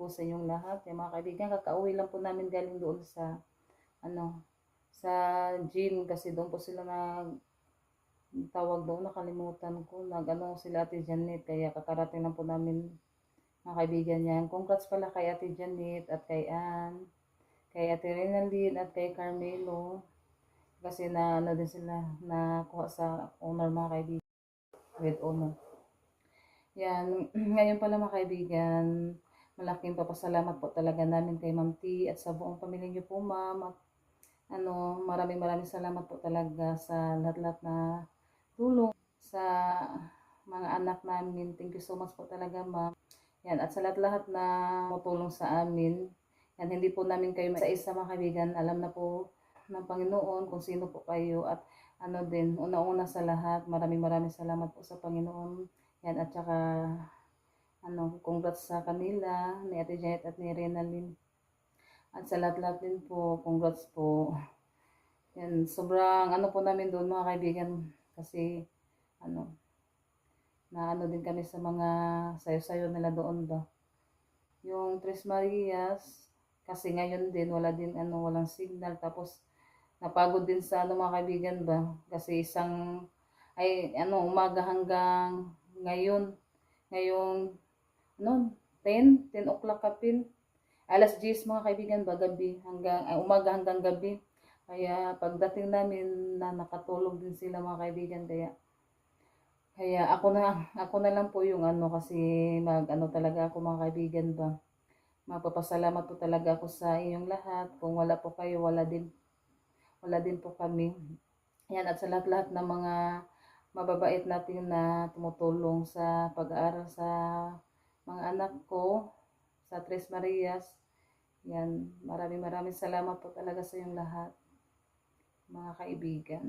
sa inyong lahat. Kaya mga kaibigan, kakauwi lang po namin galing doon sa sa gym kasi doon po sila tawag doon, nakalimutan ko, sila Ate Janet, kaya kakarating lang po namin mga kaibigan yan. Congrats pala kay Ate Janet at kay Ann, kay Ate Renaldine at kay Carmelo. Kasi din sila nakuha sa honor mga kaibigan, with honor. Yan, ngayon pala mga kaibigan, malaking papasalamat po talaga namin kay Ma'am T at sa buong pamilya niyo po, Ma'am. At maraming salamat po talaga sa lahat-lahat na tulong sa mga anak namin. Thank you so much po talaga, Ma'am. Yan, at sa lahat-lahat na tumutulong sa amin. Yan, hindi po namin kayo isa-isa mga kaibigan. Alam na po ng Panginoon kung sino po kayo. At una-una sa lahat, maraming salamat po sa Panginoon. Yan, at saka congrats sa kanila, ni Ate Janet at ni Renalyn. At sa lahat-lahat din po, congrats po. Yan, sobrang po namin doon mga kaibigan. Kasi, din kami sa mga sayo-sayo nila doon ba. Yung Tres Marias, kasi ngayon din, walang signal. Tapos, napagod din sa mga kaibigan ba. Kasi umaga hanggang ngayong 10 o'clock kapin. Alas 10 mga kaibigan ba, umaga hanggang gabi. Kaya pagdating namin nakatulog din sila mga kaibigan. Kaya ako na lang po yung kasi talaga ako mga kaibigan ba. Mapapasalamat po talaga ako sa inyong lahat. Kung wala po kayo, wala din po kami. Yan, at sa lahat-lahat ng mga mababait natin na tumutulong sa pag-aaral sa mga anak ko sa Tres Marias. Yan, maraming salamat po talaga sa inyong lahat, mga kaibigan.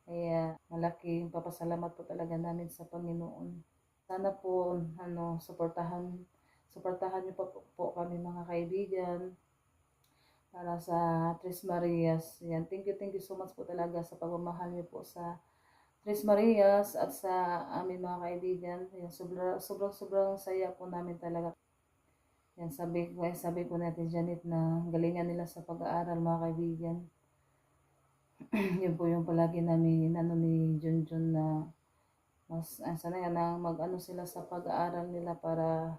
Kaya malaking papasalamat po talaga namin sa Panginoon. Sana po suportahan niyo po kami mga kaibigan para sa Tres Marias. Yan, thank you so much po talaga sa pagmamahal niyo po sa Tres Marias at sa aming mga kaibigan. Yan, sobrang saya po namin talaga. Yan, sabi ko natin Janet na galingan nila sa pag-aaral mga kaibigan. Yun po yung palagi namin ni Junjun na mas sana yan na sila sa pag-aaral nila para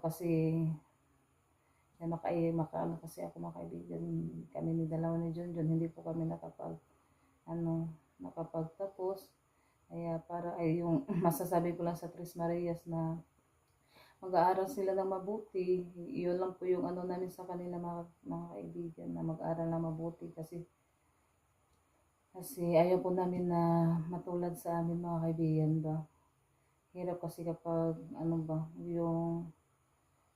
kasi yan, kasi ako mga kaibigan, kami ni dalawa ni Junjun, hindi po kami nakapagtapos. Kaya para yung masasabi ko lang sa Tres Marias na mag-aaral sila ng mabuti. Yun lang po yung namin sa kanila mga kaibigan, na mag-aaral ng mabuti kasi ayaw po namin na matulad sa amin mga kaibigan ba. Hirap kasi kapag yung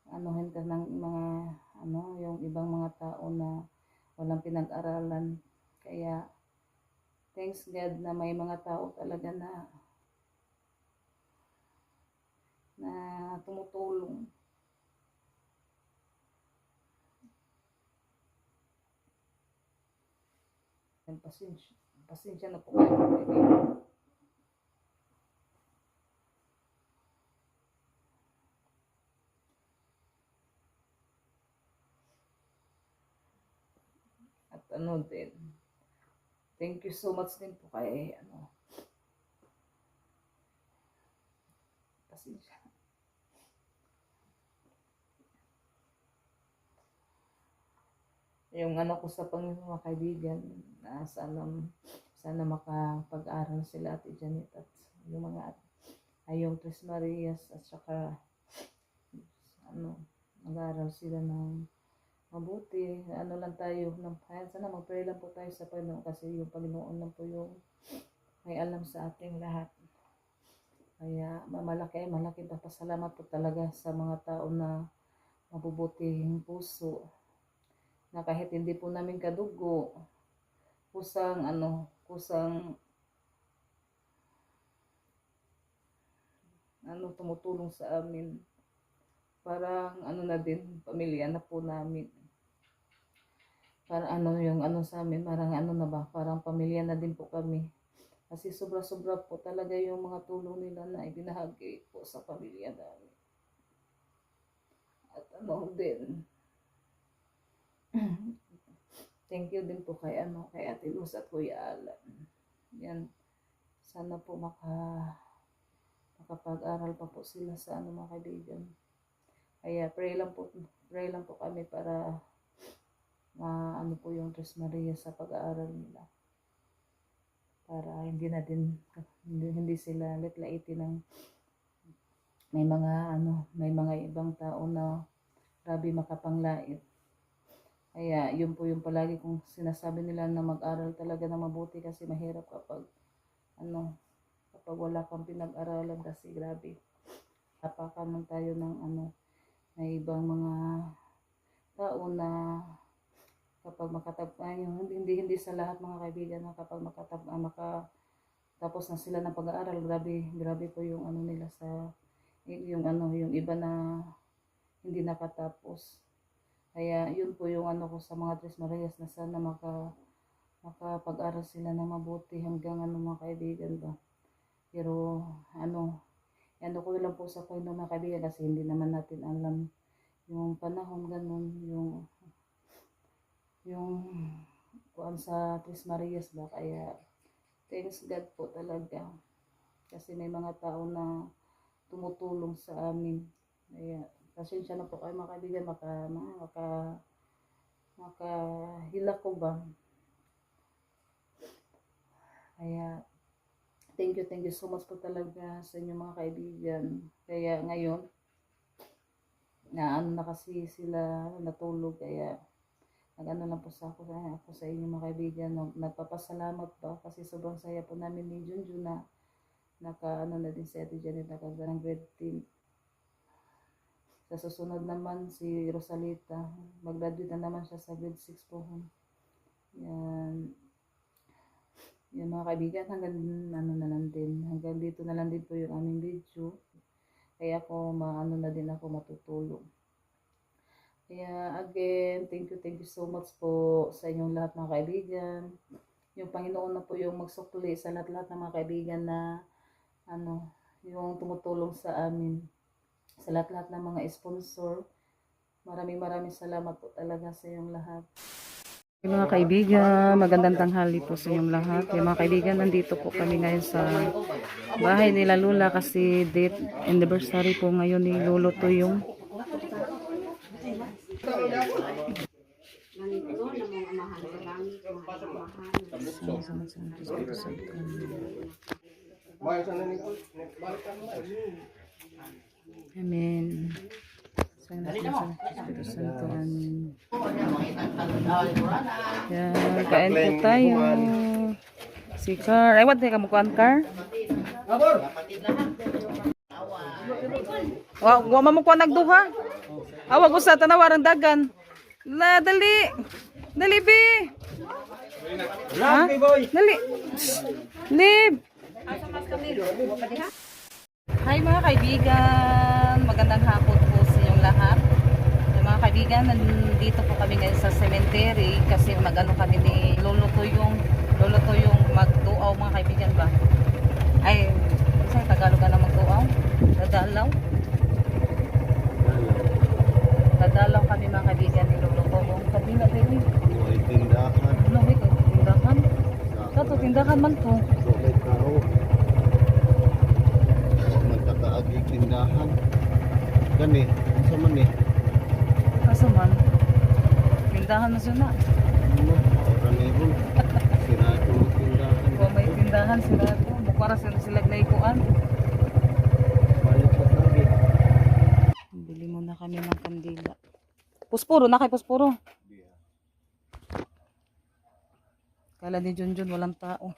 anuhin ka ng mga yung ibang mga tao na walang pinag-aralan. Kaya thanks God na may mga tao talaga na tumutulong. Pasensya na po kayo mga kaibigan. At din, thank you so much din po kay pasensya. Yung ko sa Panginoon mga kaibigan, na sana makapag-aral sila Ate Janet at yung yung Tres Marias at saka mag-aral sila ng mabuti. Lang tayo, sana mag-pray lang po tayo sa Panginoon kasi yung Panginoon lang po yung may alam sa ating lahat. Kaya malaking papasalamat po talaga sa mga tao na mabubuting puso, na kahit hindi po namin kadugo, kusang tumutulong sa amin. Parang na din, pamilya na po namin. Para yung sa amin, parang parang pamilya na din po kami. Kasi sobra-sobra po talaga yung mga tulong nila na ibinahagi po sa pamilya namin. At ano din, thank you din po kay kay Ate Luz at Kuya Alan. Yan, sana po makapag-aral pa po sila sa mga kaibigan. Kaya pray lang po kami para po yung Tres Maria sa pag-aaral nila. Para hindi sila litlaitin ng may mga ibang tao na grabe makapanglait. Kaya yun po yung palagi kong sinasabi nila na mag-aral talaga na mabuti kasi mahirap kapag wala kang pinag-aralan kasi grabe. Tapakan man tayo ng may ibang mga tao na kapag hindi sa lahat mga kaibigan na kapag makatapos na sila ng pag-aaral, grabe po yung nila sa yung iba na hindi nakatapos. Kaya yun po yung ko sa mga Tres Marias na sana makapag-aral sila ng mabuti hanggang mga kaibigan ba. Pero ko lang po sa point mga kaibigan kasi hindi naman natin alam yung panahon ganun, yung kuan sa Tres Marias ba. Kaya thanks God po talaga kasi may mga tao na tumutulong sa amin. Kaya pasensya na po kayo mga kaibigan, makahila ko ba. Kaya thank you so much po talaga sa inyo mga kaibigan. Kaya ngayon na kasi sila natulog, kaya lang po ako sa inyo mga kaibigan. Nagpapasalamat pa kasi sobrang saya po namin ni Junjun na na din si Ate Janet, nakagarang grade 10. Sa susunod naman si Rosalita, mag-graduate na naman siya sa grade 6 po. Yan mga kaibigan, hanggang dito na lang din po yung aming video. Kaya ako na din ako matutulog. Kaya again, thank you so much po sa inyong lahat mga kaibigan. Yung Panginoon na po yung magsukli sa lahat ng mga kaibigan na yung tumutulong sa amin, sa lahat ng mga sponsor. Maraming salamat po talaga sa inyong lahat. Mga kaibigan, magandang tanghali po sa inyong lahat. Yung mga kaibigan, nandito po kami ngayon sa bahay nila Lola kasi date anniversary po ngayon ni Lolo Tuyong. Amen. Espiritu Santo, amin. Yan, kain po tayo. Si Car. Ay, wala ka mukuan, Car? Wa mamukuan nagduha. Awag ko sa tanawarang dagan. La, dali. Dali, bi. Ha? Dali. Lib. Hi mga kaibigan. Magandang hapon po sa inyong lahat. Mga kaibigan, nandito po kami ngayon sa cemetery kasi kami ni Lolo Tuyong magduaw mga kaibigan ba? Ay, isang Tagalog na magduaw? Dadalaw kami mga kaibigan ni Lolo Tuyong. Kabila din eh. Tindahan. Ano ba ito? Tindahan? Kato, tindahan man po. Magkakaagi tindahan. Gani, asa man eh. Asa man? Tindahan na siya na. Ranibon. Sirado ang tindahan. Kung may tindahan sila po, mukha sila naikuan. Balik sa sabi. Bili muna kami ng kandila. Puspuro, nakay puspuro. Kala ni Junjun walang tao.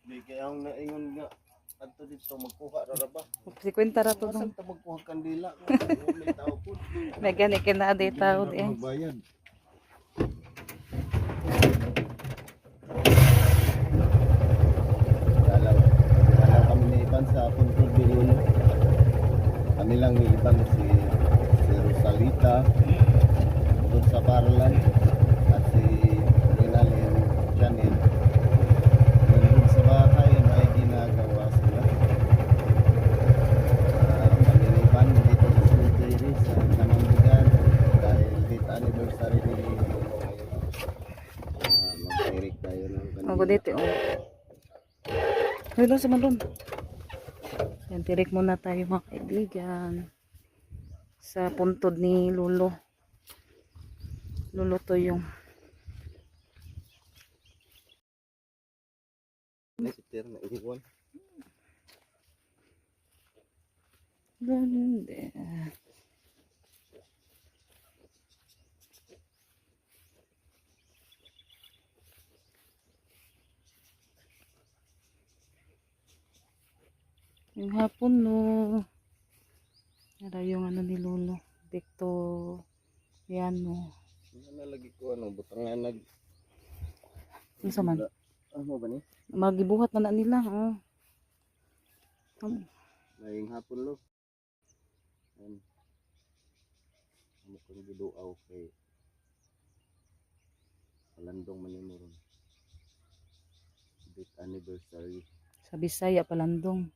Di kaya ang naingon nga adto dito magkuha ra ba? Si kwenta ra to Saan ta magkuha kandila? May tao po. May gani kina ade tao di. Magbayad. Dalaw kami ni Iban sa Punto Bilul. Kami lang ni Iban si Rosalita doon sa Parlan at si Rinalyn Janet. Doon sa bahay may ginagawa sila. Kami ni Iban dito sa cemetery sa Magudete, oh. Ay, doon sa mandun. Yan, tirik muna tayo mga kaibigan. Sa puntod ni Lolo. Lolo to yung. Nasitir na iwan. Ganda. Yung hapon no. Ara yung ano ni Lolo. Victoriano. Nalagi ko butangan nag. Ano sa man? Ano ba ni? Magibuhat na nila. Oh. Maying hapon lo. Ano kung giduaw kay Palandong Manimuron. Big anniversary. Sa Bisaya, Palandong.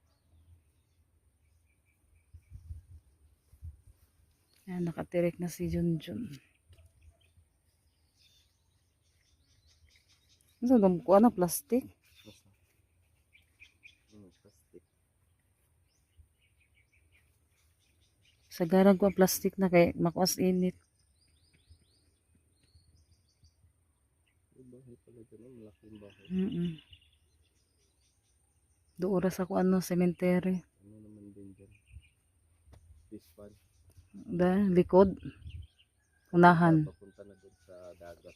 Yan, nakatirik na si Junjun. Ano ko ano plastic? Plastic. Sa garag ko plastic na kay makuas init. Bahay pala dyan, malaking bahay. Doon sa ano, cemetery. Ano naman din dyan? Fish pond. Da, likod. Unahan. Papunta na dun sa dagat.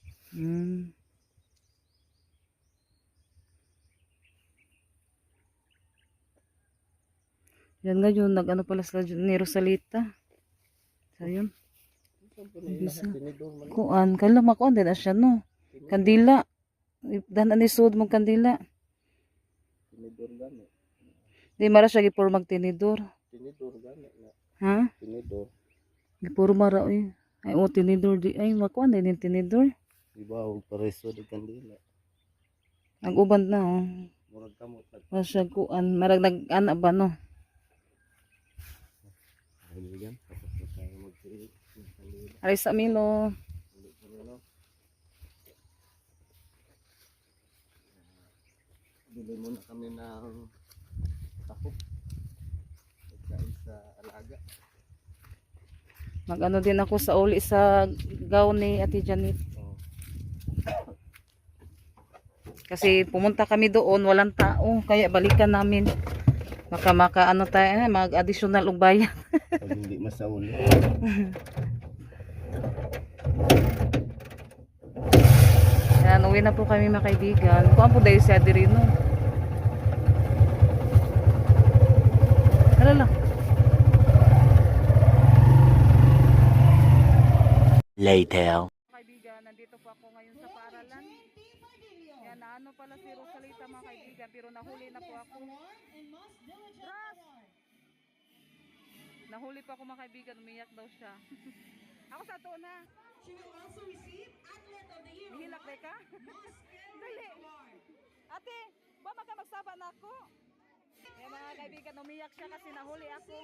Yan nga yun, nag-ano pala sila ni Rosalita. So yun. Kuan, kailan makuan din siya no. Kandila. Dan ani sud mong kandila. Tinidor gani. Di mara siya gipur magtinidor. Tinidor gani na. Ha? Tinidor. Gipur mara oy. Ay o tinidor di ay makuan din tinidor. Iba og pareso di kandila. Ang uban na oh. Murag kamot nag. Masya kuan, marag nag-ana ba no. Ayun, tapos na tayo mag-create. Aray sa Milo. Bili muna kami ng takop. Pagkain sa alaga. Mag-ano din ako sa uli sa gown ni Ate Janet. Oh. Kasi pumunta kami doon, walang tao. Kaya balikan namin. Maka ano tayo, mag-additional og bayan. Pag hindi masauli. Yan, uwi na po kami mga kaibigan. Kuhaan po dahil si Adirino. Hala lang. Later. Kaibigan, nandito po ako ngayon sa paaralan. Yan, naano pala si Rosalita mga kaibigan, pero nahuli na po ako. Nahuli pa ako mga kaibigan, umiyak daw siya. Ako sa to na. She will also receive Athlete of the Year. Hihilak ka? Dali. Ate, ba magsaba na ako? Eh mga kaibigan, umiyak siya kasi nahuli ako.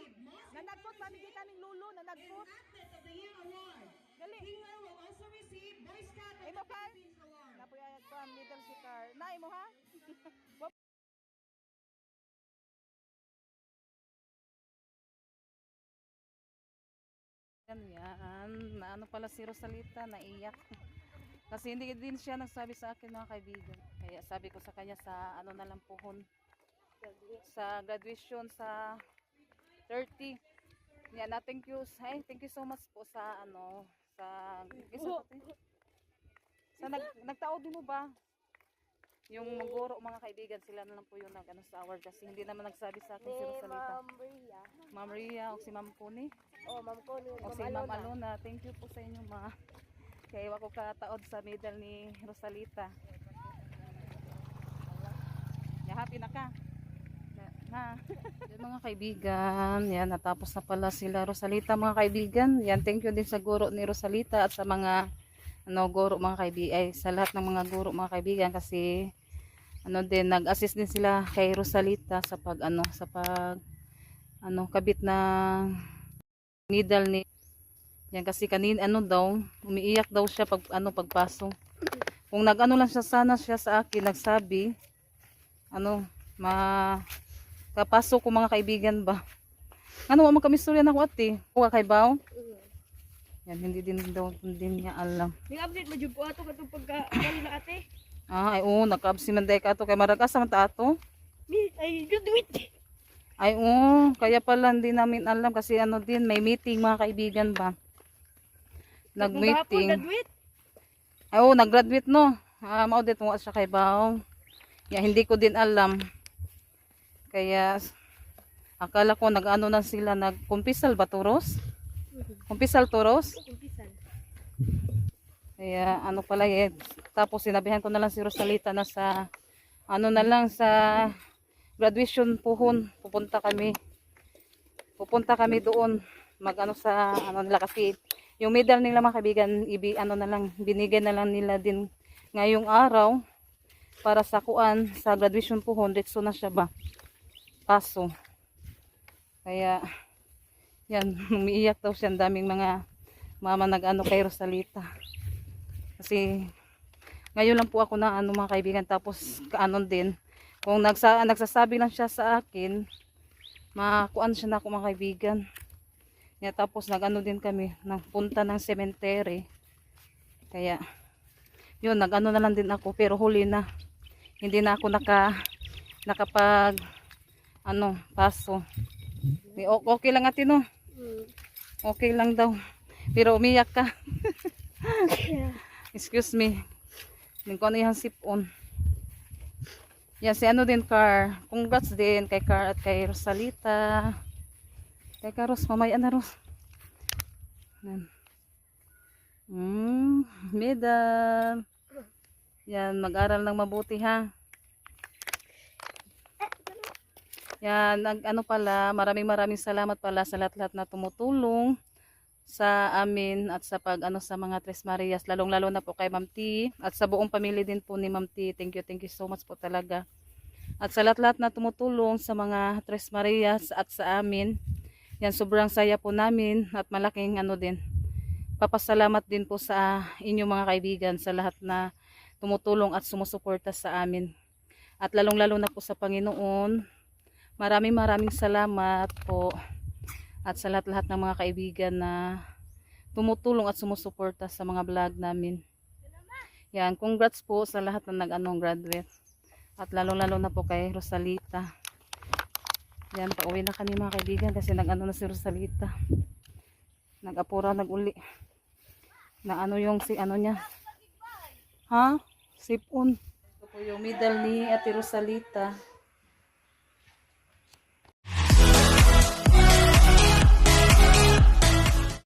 Nanagpot, pamigay kaming lulo, nanagpot. Athlete of the Year award. Dali. Tina will also receive Boy Scout of Imo the ka? Philippines award. Napuyayag ko ang middle si Car. Na, imo ha? Yan, na ano pala si Rosalita, naiyak. Kasi hindi din siya nagsabi sa akin mga kaibigan. Kaya sabi ko sa kanya sa ano na lang pohon. Sa graduation sa 30. Yan, na thank you. Hey, thank you so much po sa ano, sa nagtaod din mo ba? Yung guro mga kaibigan, sila na lang po yung nag-ano sa award kasi hindi naman nagsabi sa akin si Rosalita. Ma'am Ria o si Ma'am Puni. Oh, Ma'am Connie, O si Ma'am Alona. Thank you po sa inyo ma. Kaya wako kataod sa medal ni Rosalita. Ya, happy na ka? Ha? Yan mga kaibigan, yan natapos na pala sila Rosalita mga kaibigan. Yan, thank you din sa guro ni Rosalita at sa mga guro mga kaibigan, ay sa lahat ng mga guro mga kaibigan kasi din nag-assist din sila kay Rosalita sa pag kabit na medal ni yan kasi kanin daw umiiyak daw siya pagpasok Kung nag-ano lang siya, sana siya sa akin, nagsabi, ano, kapasok ko mga kaibigan ba. Ano, mo kami istorya na ko ate. Kuha kay Bao. Yan, hindi din daw din niya alam. Ning-update mo jud ko ato katong pagka-kali na ate. Ay, oo, naka-absi man day ka to. Kay maragas man ta ato. Ay, graduate. Ay, oo, kaya pala hindi namin alam kasi ano din, may meeting mga kaibigan ba. Nag-meeting. Graduate. Ay, oo, nag-graduate no. Maudit mo siya kay Bao. Ya, hindi ko din alam. Kaya, akala ko nag-ano na sila, nag-kumpisal ba turos? Kumpisal turos? Kumpisan. Kaya, ano pala eh. Tapos, sinabihan ko na lang si Rosalita na sa, ano na lang, sa graduation puhon. Pupunta kami doon. Mag-ano sa, ano nila kasi, yung medal nila mga kaibigan, ano na lang, binigay na lang nila din ngayong araw para sa kuan sa graduation po 100 so na siya ba kaso kaya yan umiiyak daw siya, ang daming mga mama nag-ano kay Rosalita kasi ngayon lang po ako na ano mga kaibigan, tapos kaanon din kung nagsasabi lang siya sa akin makuan siya na ako mga kaibigan ya, tapos nag-ano din kami nagpunta ng cemetery kaya yun, nag-ano na lang din ako pero huli na. Hindi na ako nakapag ano, paso. Okay lang ate no? Okay lang daw. Pero umiyak ka. Excuse me. Hindi ko ano yung sipon. Yan, si ano din Car. Congrats din kay Car at kay Rosalita. Kay Ros, mamaya na Ros. Yan. Medal. Yan, mag-aral ng mabuti ha. Yan, ano pala, maraming salamat pala sa lahat-lahat na tumutulong sa amin at sa pag-ano sa mga Tres Marias, lalong-lalo na po kay Ma'am T at sa buong pamilya din po ni Ma'am T. Thank you so much po talaga. At sa lahat-lahat na tumutulong sa mga Tres Marias at sa amin. Yan, sobrang saya po namin at malaking ano din. Papasalamat din po sa inyong mga kaibigan sa lahat na tumutulong at sumusuporta sa amin. At lalong-lalo na po sa Panginoon. Maraming salamat po. At sa lahat-lahat ng mga kaibigan na tumutulong at sumusuporta sa mga vlog namin. Yan, congrats po sa lahat na nag-anong graduate. At lalong-lalo na po kay Rosalita. Yan, pauwi na kami mga kaibigan kasi nag-ano na si Rosalita. Nag-apura, nag-uli. Na ano yung si ano niya. Ha? Sipon. Ito po yung medal ni Ate Rosalita.